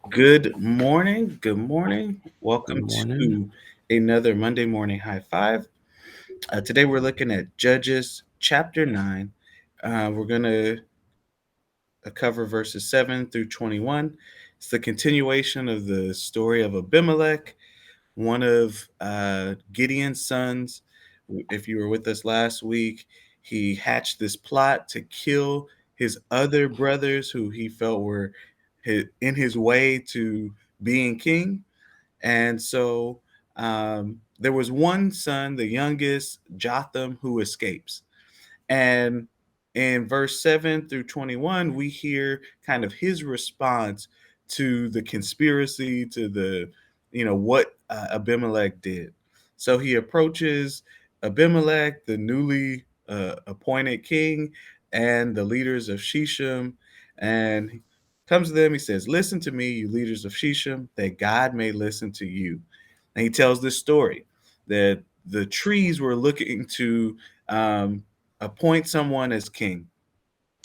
Good morning. Good morning. Good Welcome morning. to another Monday morning high five. Today we're looking at Judges chapter 9. We're going to cover verses 7 through 21. It's the continuation of the story of Abimelech, one of Gideon's sons. If you were with us last week, he hatched this plot to kill his other brothers who he felt were in his way to being king. And so there was one son, the youngest, Jotham, who escapes. And in verse 7 through 21, we hear kind of his response to the conspiracy, to what Abimelech did. So he approaches Abimelech, the newly appointed king, and the leaders of Shechem, and he comes to them. He says, "Listen to me, you leaders of Shechem, that God may listen to you." And he tells this story that the trees were looking to um, appoint someone as king.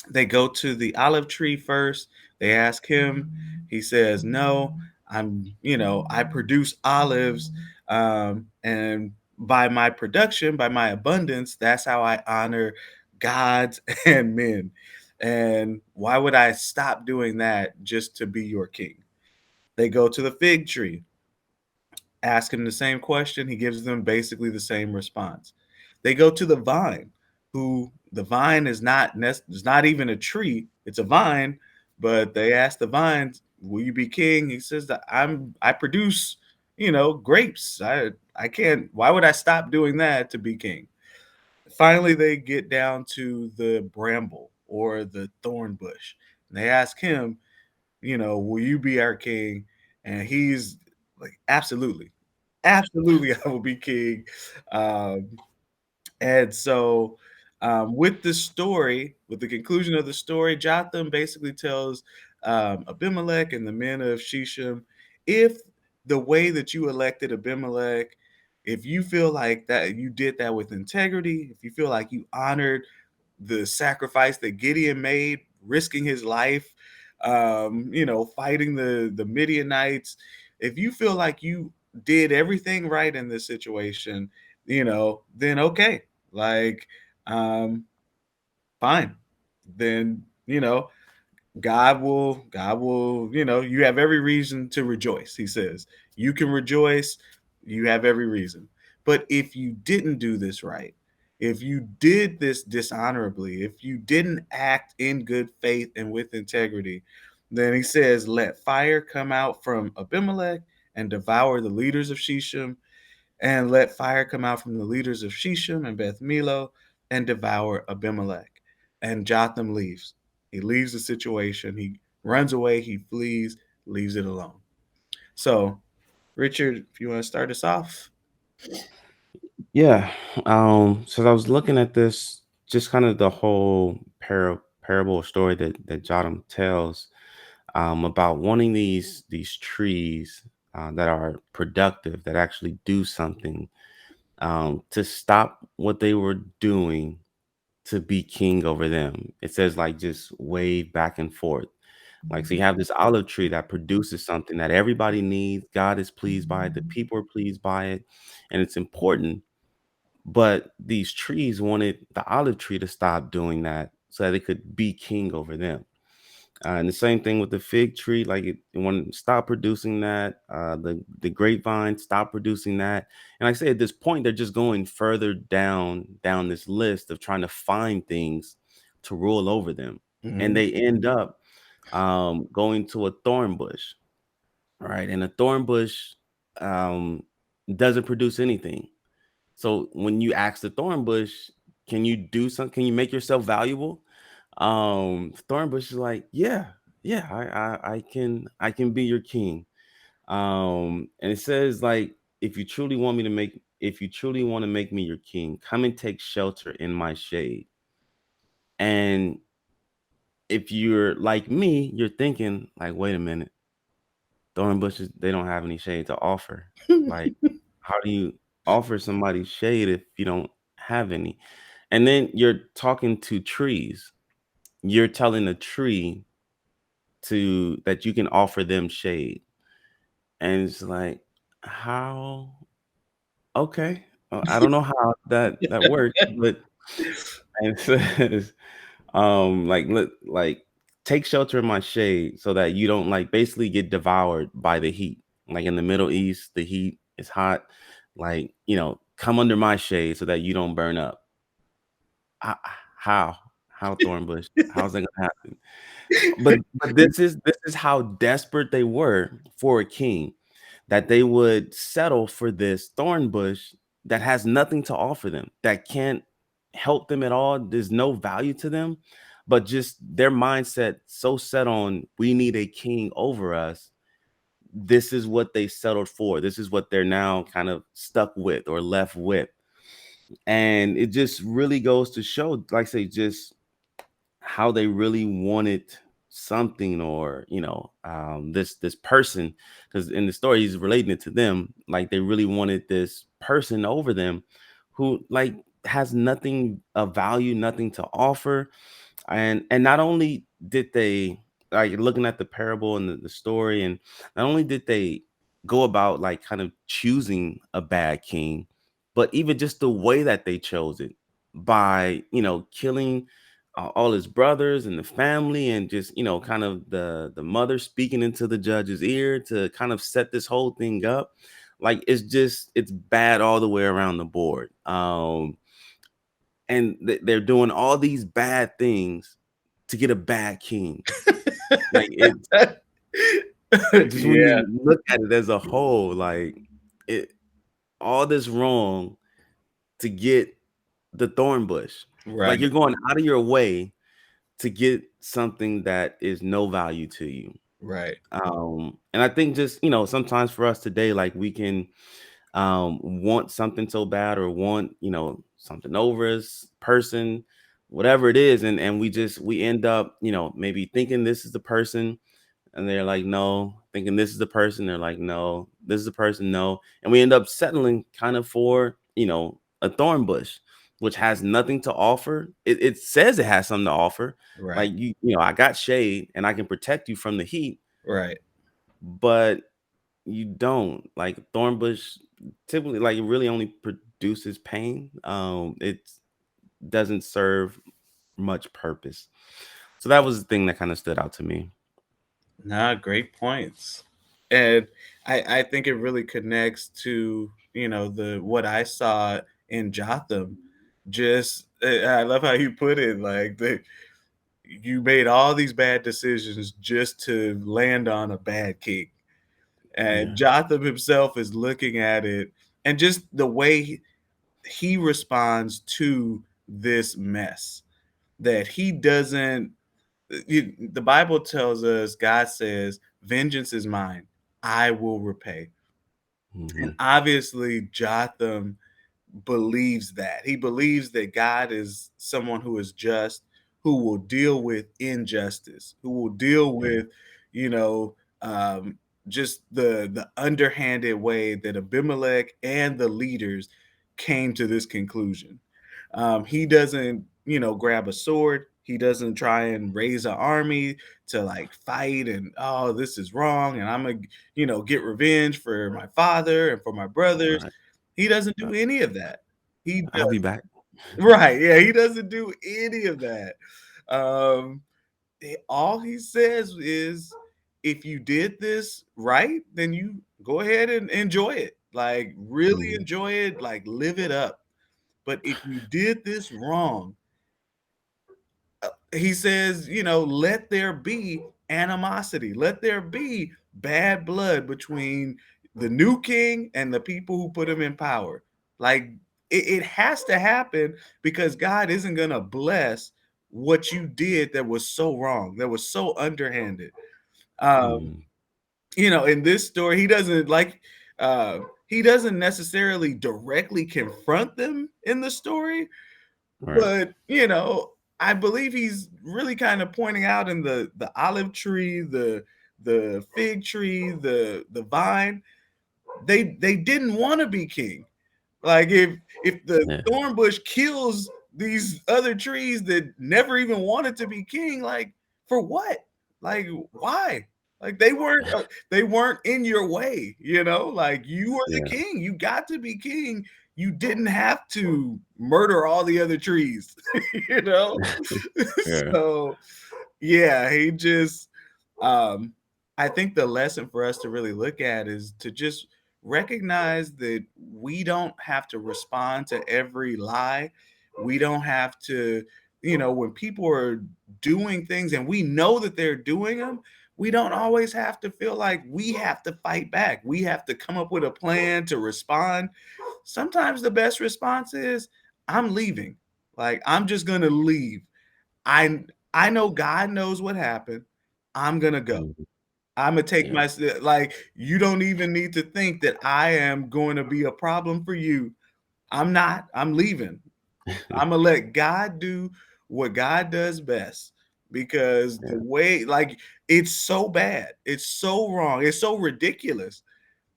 They go to the olive tree first. They ask him. He says, "No, I produce olives, and by my production, by my abundance, that's how I honor gods and men. And why would I stop doing that just to be your king?" They go to the fig tree, ask him the same question. He gives them basically the same response. They go to the vine, who the vine is not even a tree; it's a vine. But they ask the vine, "Will you be king?" He says that I produce, grapes. I can't. Why would I stop doing that to be king? Finally, they get down to the bramble or the thorn bush. And they ask him, "Will you be our king?" And he's like, "Absolutely, absolutely, I will be king." Um, and so, with the story, with the conclusion of the story, Jotham basically tells Abimelech and the men of Shechem, if the way that you elected Abimelech, if you feel like that you did that with integrity, if you feel like you honored the sacrifice that Gideon made, risking his life, fighting the Midianites. If you feel like you did everything right in this situation, then okay, like, um, fine. Then God will, you have every reason to rejoice. He says, "You can rejoice, you have every reason." But if you didn't do this right, if you did this dishonorably, if you didn't act in good faith and with integrity, then he says, "Let fire come out from Abimelech and devour the leaders of Shechem, and let fire come out from the leaders of Shechem and Beth Milo and devour Abimelech." And Jotham leaves. He leaves the situation. He runs away. He flees, leaves it alone. So, Richard, if you want to start us off. Yeah. So I was looking at this, just kind of the whole parable story that Jotham tells about wanting these trees that are productive, that actually do something, to stop what they were doing to be king over them. It says like just wave back and forth. Like, so you have this olive tree that produces something that everybody needs. God is pleased by it. The people are pleased by it. And it's important. But these trees wanted the olive tree to stop doing that so that it could be king over them. And the same thing with the fig tree, like it wanted to stop producing that. The grapevine stop producing that. And like I say, at this point, they're just going further down this list of trying to find things to rule over them, and Mhm. they end up going to a thorn bush, right? And a thorn bush um, doesn't produce anything. So when you ask the thorn bush, can you do something? Can you make yourself valuable? Thorn bush is like, yeah, yeah, I can be your king. And it says like, if you truly want to make me your king, come and take shelter in my shade. And if you're like me, you're thinking like, wait a minute, thorn bushes, they don't have any shade to offer. Like, how do you offer somebody shade if you don't have any? And then you're talking to trees. You're telling a tree to that you can offer them shade. And it's like, how? Okay. I don't know how that works, but and it says, like take shelter in my shade so that you don't like basically get devoured by the heat. Like in the Middle East, the heat is hot. Like, come under my shade so that you don't burn up. I- How? How, Thornbush? How's that gonna happen? But this is how desperate they were for a king, that they would settle for this thorn bush that has nothing to offer them, that can't help them at all. There's no value to them, but just their mindset so set on we need a king over us. This is what they settled for. This is what they're now kind of stuck with or left with. And it just really goes to show, like I say, just how they really wanted something, or this person, because in the story he's relating it to them, like they really wanted this person over them who like has nothing of value, nothing to offer. And not only did they, like, looking at the parable and the story, and not only did they go about like kind of choosing a bad king, but even just the way that they chose it, by killing all his brothers and the family, and just kind of the mother speaking into the judge's ear to kind of set this whole thing up. Like, it's bad all the way around the board. And they're doing all these bad things to get a bad king. Like, it's just, when Yeah, you look at it as a whole, like, it all this wrong to get the thorn bush. Like, right, you're going out of your way to get something that is no value to you. right. And I think just, sometimes for us today, like, we can want something so bad, or want something over us, person, whatever it is, and we end up maybe thinking this is the person, and they're like no, thinking this is the person, they're like no, this is the person, no, and we end up settling kind of for a thorn bush, which has nothing to offer. It says it has something to offer, Right, like, I got shade and I can protect you from the heat, right. but you don't. Like, thorn bush typically, like, it really only produces pain. It doesn't serve much purpose. So that was the thing that kind of stood out to me. Nah, great points. And I think it really connects to, the what I saw in Jotham. Just I love how you put it, like you made all these bad decisions just to land on a bad king. And Yeah. Jotham himself is looking at it, and just the way he responds to this mess, that he doesn't the Bible tells us, God says, "Vengeance is mine; I will repay." And Hmm. obviously, Jotham believes that. He believes that God is someone who is just, who will deal with injustice, who will deal Yeah. with, you know, just the underhanded way that Abimelech and the leaders came to this conclusion. He doesn't, grab a sword. He doesn't try and raise an army to like fight and, oh, this is wrong and I'm gonna, get revenge for my father and for my brothers. Right. He doesn't Uh, do any of that. He I'll does be back. right, yeah, he doesn't do any of that. Um, all he says is, "If you did this right, then you go ahead and enjoy it. Like, really Mhm. enjoy it, like, live it up. But if you did this wrong," he says, "let there be animosity. Let there be bad blood between the new king and the people who put him in power. Like, it has to happen because God isn't going to bless what you did that was so wrong, that was so underhanded." Um, Mhm. in this story, he doesn't like, he doesn't necessarily directly confront them in the story, Right. but, I believe he's really kind of pointing out in the olive tree, the fig tree, the vine, they didn't want to be king. Like, if the Yeah. thorn bush kills these other trees that never even wanted to be king, like, for what? Like, why? Like they weren't in your way, you know? Like you were the Yeah. king. You got to be king. You didn't have to murder all the other trees, you know? Yeah. So yeah, he just um I think the lesson for us to really look at is to just recognize that we don't have to respond to every lie. We don't have to, when people are doing things and we know that they're doing them, we don't always have to feel like we have to fight back. We have to come up with a plan to respond. Sometimes the best response is, I'm leaving. Like, I'm just going to leave. I know God knows what happened. I'm gonna go. Mhm. Imma take Yeah. my like, you don't even need to think that I am going to be a problem for you. I'm not. I'm leaving. Imma let God do what God does best because the Yeah. way like, it's so bad. It's so wrong. It's so ridiculous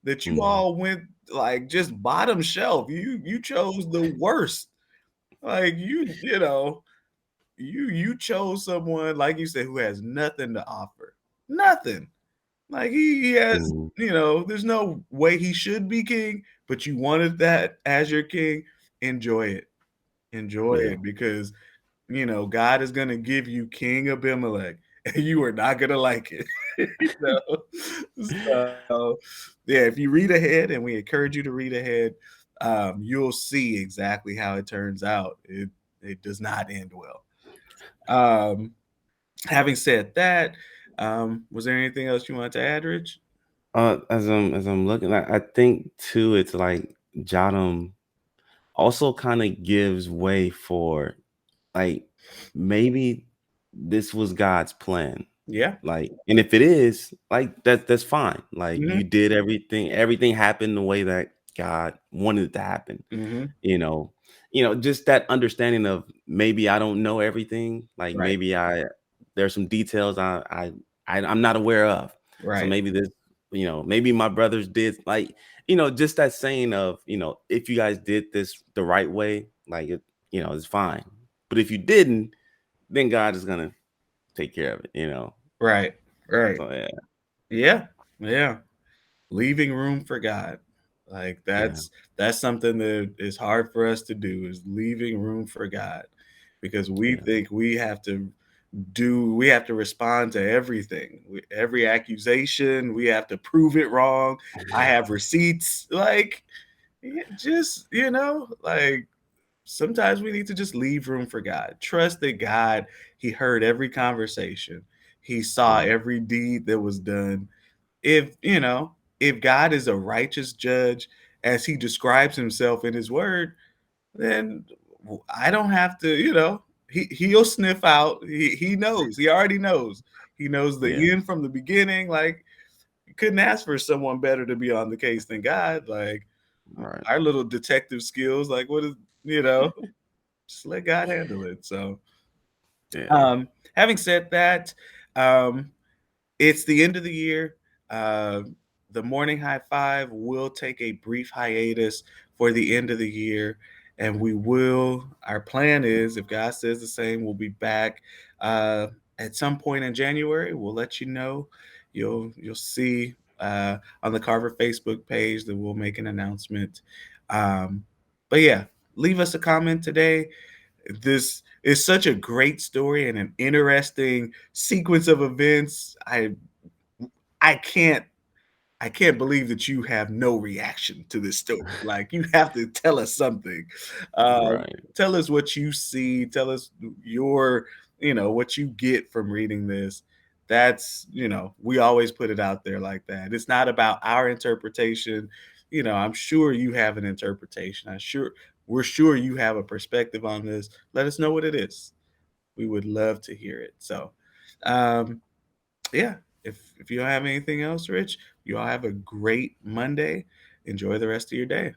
that you Mhm. all went, like, just bottom shelf. You chose the worst. Like, you chose someone, like you said, who has nothing to offer. Nothing. Like he has, Mhm. there's no way he should be king, but you wanted that as your king. Enjoy it. Enjoy Yeah. it because God is gonna give you King Abimelech, and you are not gonna like it. you know? So yeah, if you read ahead, and we encourage you to read ahead, you'll see exactly how it turns out. It does not end well. Um, Having said that, was there anything else you wanted to add, Rich? As I'm looking, I think too, it's like Jotham also kind of gives way for, like, maybe this was God's plan. Yeah. Like, and if it is, like, that's fine. Like, Mhm. you did everything happened the way that God wanted it to happen. Mhm. You know, just that understanding of, maybe I don't know everything. Like, Right. maybe there's some details I'm not aware of. So Right. maybe this, maybe my brothers did, like, just that saying of, if you guys did this the right way, like, it's fine. But if you didn't, then God is gonna take care of it. Right. Right. So yeah, Yeah. Yeah. Leaving room for God. Like yeah, that's something that is hard for us to do is leaving room for God because we yeah, think we have to respond to everything. Every accusation, we have to prove it wrong. I have receipts. Like, just, like sometimes we need to just leave room for God. Trust that God, He heard every conversation. He saw yeah, every deed that was done. If God is a righteous judge, as He describes Himself in His Word, then I don't have to, he'll sniff out. He knows. He already knows. He knows yeah. the end from the beginning. Like, you couldn't ask for someone better to be on the case than God. Like, Right. our little detective skills, like, what is, you know, just let God handle it. So, Yeah. having said that, um, it's the end of the year. Uh, the Morning High Five will take a brief hiatus for the end of the year, and our plan is, if God says the same, we'll be back uh, at some point in January. We'll let you know. You'll see on the Carver Facebook page that we'll make an announcement. But yeah, leave us a comment today. This is such a great story and an interesting sequence of events. I can't I can't believe that you have no reaction to this story. Like, you have to tell us something. Right. Tell us what you see. Tell us what you get from reading this. We always put it out there like that. It's not about our interpretation. I'm sure you have an interpretation. We're sure you have a perspective on this. Let us know what it is. We would love to hear it. So, um, yeah, if you don't have anything else, Rich, you all have a great Monday. Enjoy the rest of your day.